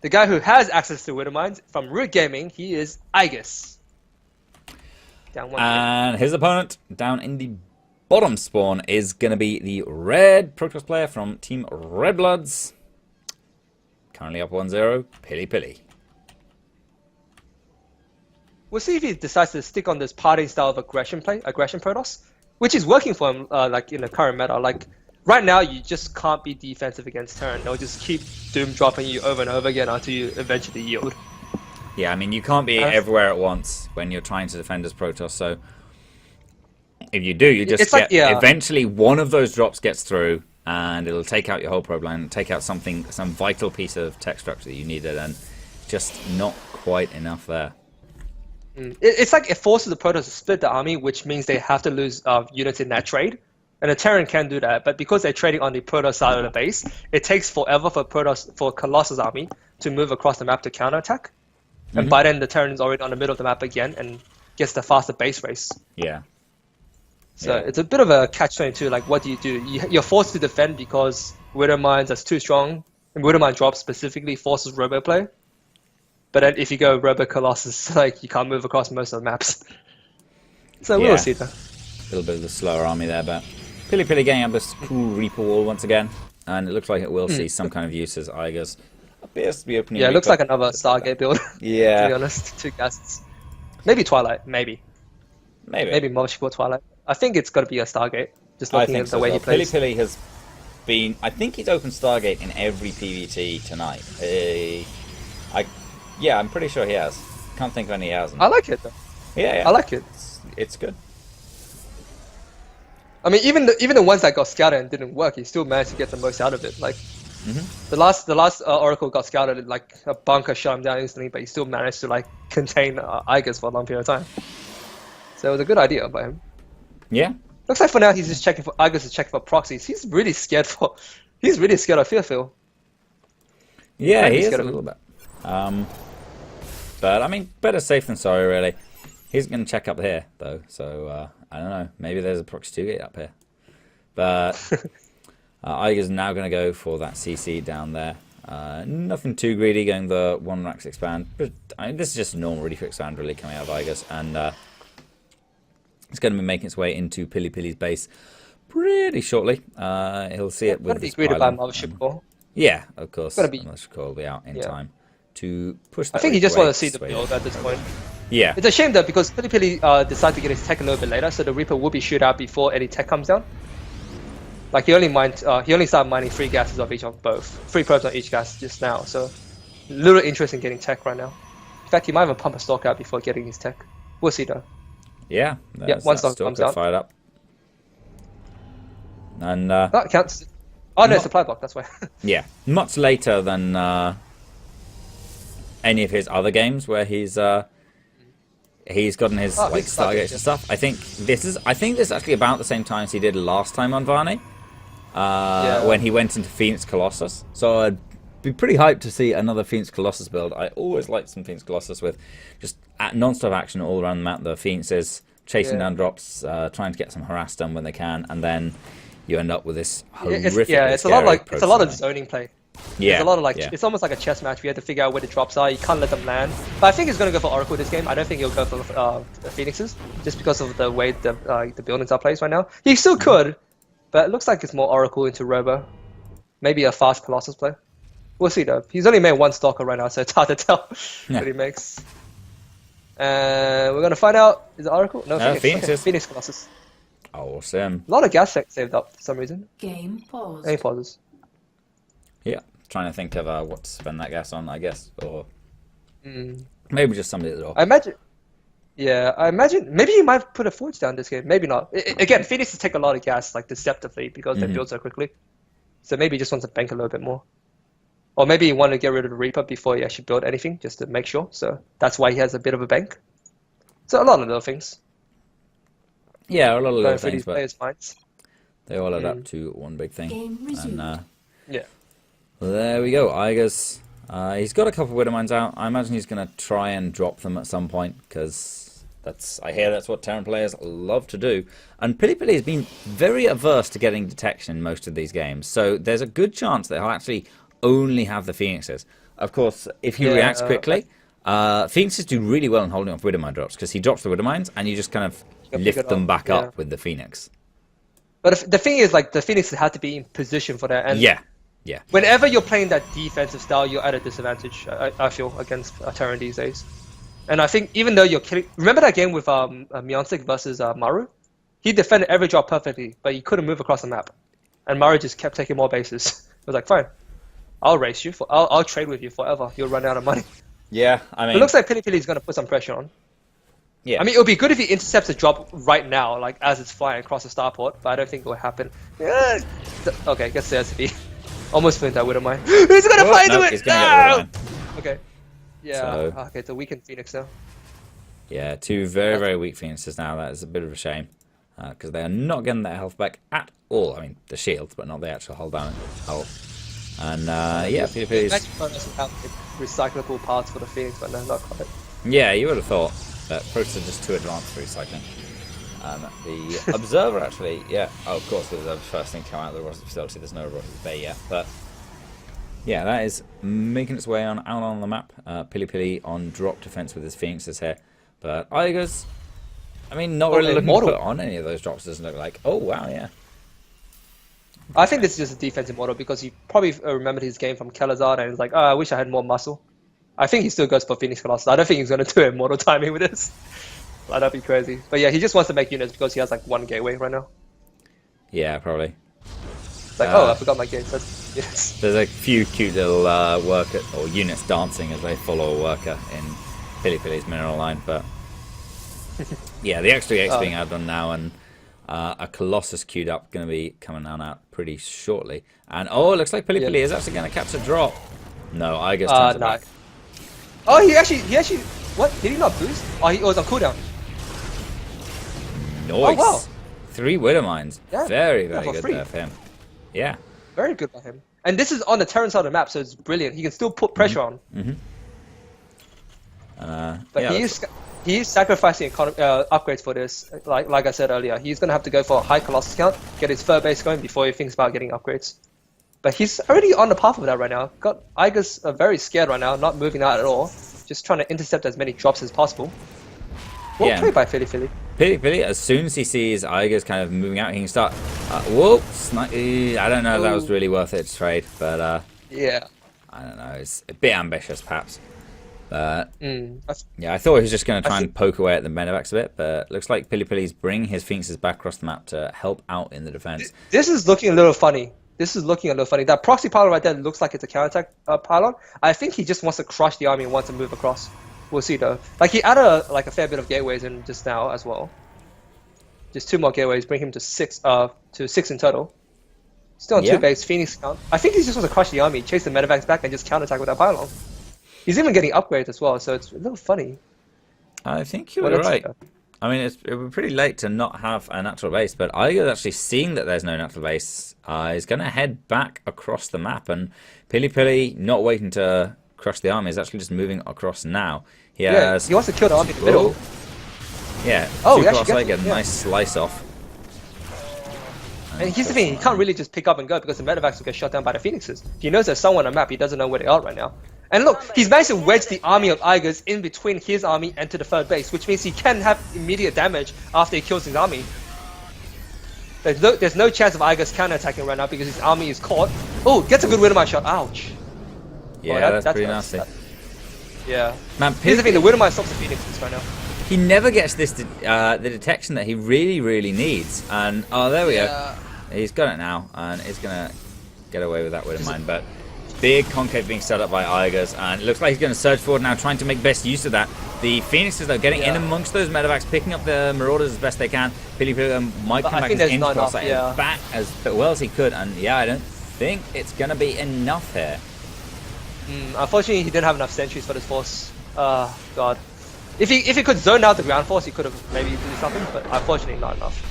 The guy who has access to Widow Mines from Root Gaming, he is iaguz. Down one. And his opponent down in the bottom spawn is going to be the red Protoss player from Team Red Bloods. Currently up 1-0, PiLiPiLi. We'll see if he decides to stick on this party style of aggression Protoss, which is working for him like in the current meta. Like right now, you just can't be defensive against turn. They'll just keep doom dropping you over and over again until you eventually yield. Yeah, I mean, you can't be everywhere at once when you're trying to defend as Protoss, so if you do, you just get, eventually one of those drops gets through, and it'll take out your whole probe line, take out some vital piece of tech structure that you needed, and just not quite enough there. It's like it forces the Protoss to split the army, which means they have to lose units in that trade. And the Terran can do that, but because they're trading on the Protoss side of the base, it takes forever for Colossus army to move across the map to counterattack. And by then, the Terran is already on the middle of the map again and gets the faster base race. Yeah. So it's a bit of a catch-22. Like, what do? You're forced to defend because Widow Mines is too strong. And Widow Mine drop specifically forces Robo play. But then if you go Robo Colossus, like, you can't move across most of the maps. So we'll see though. A little bit of the slower army there, but PiLiPiLi Game have this cool Reaper wall once again. And it looks like it will see some kind of use as iaguz appears to be opening. Yeah, it looks like another Stargate build. Yeah. To be honest, 2 gases. Maybe Twilight, maybe Multiple Twilight. I think it's got to be a Stargate. Just looking at the way he plays. PiLiPiLi has been. I think he's opened Stargate in every PvT tonight. Yeah, I'm pretty sure he has. Can't think of any he hasn't. I like it though. Yeah. I like it. It's good. I mean, even the ones that got scouted and didn't work, he still managed to get the most out of it. Like the last Oracle got scouted, like a bunker shut him down instantly, but he still managed to like contain iaguz for a long period of time. So it was a good idea by him. Yeah. Looks like for now he's just checking for iaguz is checking for proxies. He's really scared of Fearfield. Yeah, he is a little bit. But I mean, better safe than sorry, really. He's going to check up here, though, so I don't know. Maybe there's a proxy 2 gate up here. But iaguz is now going to go for that CC down there. Nothing too greedy, going the 1 Rax expand. But I mean, this is just a normal ready for expand, really, coming out of iaguz. And it's going to be making its way into PiLiPiLi's base pretty shortly. He'll see it with this greeted by Mothership Core. Yeah, of course. Mothership Core will be out in time to push that. I think he just wants to see the build at this point. Yeah. It's a shame though because PiLiPiLi decided to get his tech a little bit later, so the Reaper will be shoot out before any tech comes down. Like he only started mining 3 gases of each of both, 3 probes on each gas just now. So little interest in getting tech right now. In fact, he might even pump a stalk out before getting his tech. We'll see though. Yeah. Once stalk comes out. Fired up. And that counts. Oh no, supply block. That's why. Yeah, much later than any of his other games where he's gotten his like Stargates and stuff. I think this is actually about the same time as he did last time on Varney, when he went into Phoenix Colossus. So I'd be pretty hyped to see another Phoenix Colossus build. I always liked some Phoenix Colossus with just non-stop action all around the map. The Phoenixes chasing down drops, trying to get some harass done when they can, and then you end up with this horrific. It's a lot of zoning play. Yeah, there's a lot of it's almost like a chess match. We have to figure out where the drops are. You can't let them land. But I think he's going to go for Oracle this game. I don't think he'll go for the Phoenixes, just because of the way the buildings are placed right now. He still could, but it looks like it's more Oracle into Robo. Maybe a fast Colossus play. We'll see though. He's only made 1 stalker right now, so it's hard to tell what he makes. And we're going to find out, is it Oracle? No, Phoenix. Okay. Phoenix Colossus. Awesome. A lot of gas saved up for some reason. Game paused. Any pauses? Yeah, trying to think of what to spend that gas on, I guess, or maybe just somebody at the door. I imagine maybe he might put a forge down this game. Maybe not. Again, Phoenixes take a lot of gas, like deceptively, because they build so quickly. So maybe he just wants to bank a little bit more. Or maybe he wanted to get rid of the Reaper before he actually built anything, just to make sure. So that's why he has a bit of a bank. So a lot of little things. Yeah, a lot of little things, but they all add up to one big thing. And yeah. There we go, iaguz. He's got a couple of Widow Mines out. I imagine he's going to try and drop them at some point, because I hear that's what Terran players love to do. And PiLiPiLi has been very averse to getting detection in most of these games, so there's a good chance that he'll actually only have the Phoenixes. of course, if he reacts quickly, Phoenixes do really well in holding off Widowmine drops, because he drops the Widowmines, and you just kind of lift them back up with the Phoenix. But the thing is, like, the Phoenixes have to be in position for that. And yeah. Whenever you're playing that defensive style, you're at a disadvantage, I feel, against Terran these days. And I think even though you're killing... Remember that game with Mionsic versus Maru? He defended every drop perfectly, but he couldn't move across the map. And Maru just kept taking more bases. It was like, fine, I'll race you. I'll trade with you forever. You'll run out of money. Yeah, I mean... It looks like PiLiPiLi is going to put some pressure on. Yeah. I mean, it would be good if he intercepts the drop right now, like as it's flying across the starport, but I don't think it will happen. Yeah. Okay, gets the SB. Almost went that Widowmine. He's gonna fly into it! He's gonna get Widowmine. Okay. Yeah. So, okay, it's a weakened Phoenix now. Yeah, two very, very weak Phoenixes now. That is a bit of a shame. Because they are not getting their health back at all. I mean, the shield, but not the actual hull damage. And yeah, PiLiPiLi's... recyclable parts for the Phoenix, but no, not quite. Yeah, you would have thought. But Protoss are just too advanced for recycling. The Observer, actually, yeah. Oh, of course, the Observer's first thing to come out of the robotics facility. There's no robotics bay yet. But yeah, that is making its way out on the map. PiLiPiLi on drop defense with his Phoenixes here. But iaguz, I mean, not really looking to put on any of those drops, doesn't look like. Oh, wow, yeah. I think this is just a defensive model because he probably remembered his game from Kelazard and he's like, oh, I wish I had more muscle. I think he still goes for Phoenix Colossus. I don't think he's going to do immortal timing with this. Like, that'd be crazy. But yeah, he just wants to make units because he has like one gateway right now. Yeah, probably. It's like, oh, I forgot my game. Yes. There's a few cute little worker or units dancing as they follow a worker in PiLiPiLi's mineral line. But yeah, the extra X being added on now, and a Colossus queued up, going to be coming on out pretty shortly. And oh, it looks like PiLiPiLi is actually going to catch a drop. No, I guess turns it back. Oh, he actually, what? Did he not boost? Oh, he was on cooldown. Nice. Oh, wow. 3 Widowmines. Yeah. Very, very good there for him. Yeah. Very good by him. And this is on the Terran side of the map, so it's brilliant. He can still put pressure on. But yeah, he is sacrificing upgrades for this. Like I said earlier, he's going to have to go for a high Colossus count, get his third base going before he thinks about getting upgrades. But he's already on the path of that right now. Got iaguz very scared right now, not moving out at all. Just trying to intercept as many drops as possible. Well played by PiLiPiLi. PiLiPiLi, as soon as he sees iaguz kind of moving out, he can start. Whoops! I don't know if that was really worth it to trade, but yeah, I don't know. It's a bit ambitious, perhaps. But yeah, I thought he was just going to try and poke away at the medevacs a bit, but looks like PiLiPiLi's bringing his Phoenixes back across the map to help out in the defense. This is looking a little funny. That proxy pylon right there looks like it's a counterattack pylon. I think he just wants to crush the army and wants to move across. We'll see though. Like he added a fair bit of gateways in just now as well. Just 2 more gateways, bring him to 6 in total. Still on 2 base, Phoenix count. I think he just wants to crush the army, chase the medevacs back, and just counterattack with that pylon. He's even getting upgrades as well, so it's a little funny. I think you were right. I mean, it would be pretty late to not have a natural base, but iaguz actually seeing that there's no natural base is going to head back across the map, and PiLiPiLi, not waiting to crush the army, is actually just moving across now. He has... he wants to kill the army in the middle. Yeah, 2 cross leg, a nice slice off. And here's the thing, he can't really just pick up and go because the medevacs will get shot down by the Phoenixes. He knows there's someone on the map, he doesn't know where they are right now. And look, he's managed to wedge the army of iaguz in between his army and to the third base, which means he can have immediate damage after he kills his army. There's no chance of iaguz counterattacking right now because his army is caught. Oh, gets a good Widowmine shot. Ouch. Yeah, that's pretty nasty. Yeah. Man, here's the thing, the Widowmine stops the Phoenixes right now. He never gets this the detection that he really, really needs. And, oh, there we go. He's got it now, and he's going to get away with that Widowmine, but... Big concave being set up by iaguz, and it looks like he's going to surge forward now, trying to make best use of that. The Phoenixes, though, getting in amongst those medevacs, picking up the Marauders as best they can. PiLiPiLi might come back into cross back as well as he could, and yeah, I don't think it's going to be enough here. Unfortunately, he didn't have enough sentries for this force. God. If he could zone out the ground force, he could have maybe do something, but unfortunately not enough.